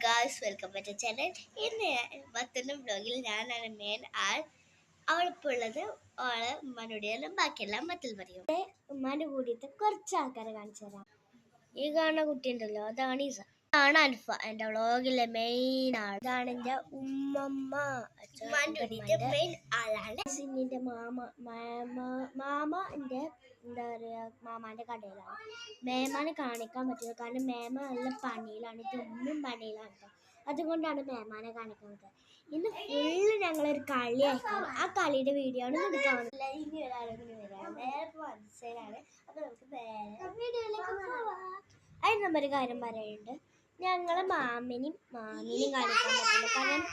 Guys, welcome back to channel. ഇന്ന് മറ്റൊരു ബ്ലോഗിൽ ഞാനാണ് മെയിൻ ആൾ. അവളിപ്പോൾ ഉള്ളത് ഓളെ ഉമ്മാനോടെല്ലാം ബാക്കിയെല്ലാം മത്തിൽ പറയും. ഉമ്മാൻ്റെ കൂടിയിട്ട് കുറച്ച് ആൾക്കാരെ കാണിച്ചു തരാം. ഈ കാണുന്ന കുട്ടിയുണ്ടല്ലോ, അതാണ് ഇസ, ആണ് അൽഫ, എൻ്റെ വ്ളോഗിലെ മെയിൻ ആൾ. ഇതാണ് എൻ്റെ ഉമ്മമ്മ, മെയിൻ ആളാണ്. സിന്നിൻ്റെ മാമ എൻ്റെ എന്താ പറയുക, മാമാൻ്റെ കടയിലാണ്. മേമാനെ കാണിക്കാൻ പറ്റില്ല, കാരണം മേമ നല്ല പണിയിലാണ്, ഇതൊന്നും പണിയിലാണ് കേട്ടോ. അതുകൊണ്ടാണ് മേമാനെ കാണിക്കാൻ പറ്റുക. ഇന്ന് ഫുള്ള് ഞങ്ങളൊരു കളി ആയിരിക്കും. ആ കളിയുടെ വീഡിയോ ആണ് എടുക്കാൻ വന്നില്ല. ഇനി ഒരാളെങ്കിലും വരാം, വേറെ മനസ്സിലാണ്. അപ്പോൾ നമുക്ക് വേറെ വീഡിയോയിലേക്ക് പോവാം. അതിന് നമ്മൊരു കാര്യം പറയുന്നുണ്ട്, ഞങ്ങളെ മാമിനെയും കാണിക്കാൻ പറ്റില്ല, കാരണം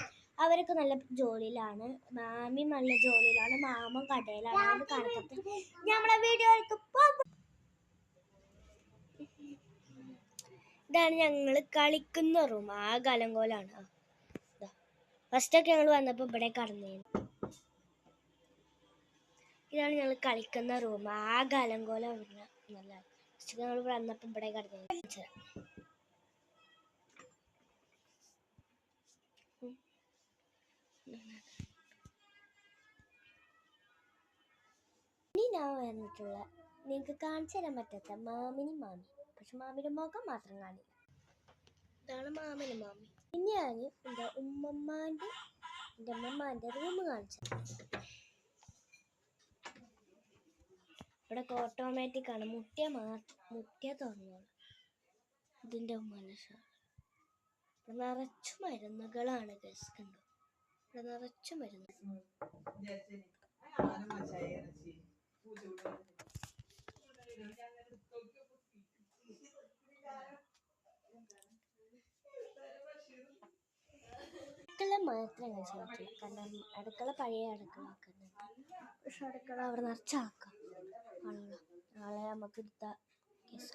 അവരൊക്കെ നല്ല ജോലിയിലാണ്. മാമി നല്ല ജോലിയിലാണ്, മാമൻ കടയിലാണ്. അത് കാണിക്കട്ടെ, നമ്മളെ വീഡിയോയിലേക്ക് പോകും. ഇതാണ് ഞങ്ങൾ കളിക്കുന്ന റൂം. ആ കലങ്കോലാണ്. ഫസ്റ്റൊക്കെ ഞങ്ങൾ വന്നപ്പോൾ ഇവിടെ കടന്നേന്. ഇതാണ് ഞങ്ങൾ കളിക്കുന്ന റൂം. ആ കലങ്കോല നല്ല ഫസ്റ്റ് ഞങ്ങൾ വന്നപ്പോൾ ഇവിടെ കടന്നേന്. ഇനി ഞാൻ വന്നിട്ടുള്ള നിങ്ങൾക്ക് കാണിച്ചു തരാൻ പറ്റാത്ത മാമി, പക്ഷെ മാമിയുടെ മുഖം മാത്രം കാണില്ല. ഇതാണ് മാമി. ഇനി ഞാൻ എൻ്റെ ഉമ്മമ്മാൻ്റെ റൂം കാണിച്ചു. ഇവിടെ ഓട്ടോമാറ്റിക് ആണ്, മുട്ടിയ തുറന്നോളൂ. ഇതിൻ്റെ ഉമ്മാൻ്റെ ഇവിടെ നിറച്ചു മരുന്നുകളാണ്. കണ്ടോ, ഇവിടെ നിറച്ചു മരുന്ന്. അടുക്കള മാത്രം കാണിച്ചു പറ്റില്ല, കാരണം അടുക്കള പഴയ അടുക്കള ആക്കുന്നുണ്ട്. പക്ഷെ അടുക്കള അവിടെ നിറച്ചാക്കാം നാളെ നമുക്ക് എടുത്ത കേസ്.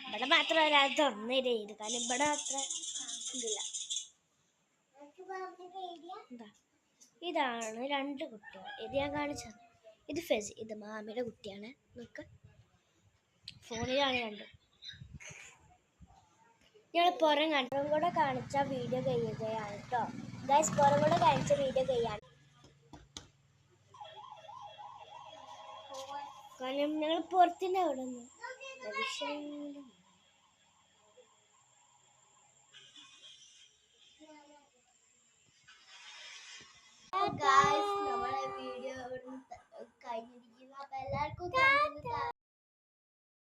ഇവിടെ മാത്രം ഒരാൾ തുറന്നിടരുത്, കാരണം ഇവിടെ അത്ര ഇതില്ല. ഇതാണ് രണ്ട് കുട്ടികൾ. ഇത് ഞാൻ കാണിച്ചത്. ഇത് ഫെസി, ഇത് മാമിയുടെ കുട്ടിയാണ്. നമുക്ക് ഫോണിലാണ് കണ്ടു. ഞങ്ങൾ പുറം കൂടെ കാണിച്ച വീഡിയോ കഴിയുകയാണ് കേട്ടോ ഗൈസ്. പുറം കൂടെ കാണിച്ച വീഡിയോ കഴിയാണ്, കാരണം ഞങ്ങൾ പുറത്തിൻ്റെ അവിടെ നിന്ന് നമ്മളെ വീഡിയോ കഴിഞ്ഞിരിക്കുന്നു. അപ്പൊ എല്ലാവർക്കും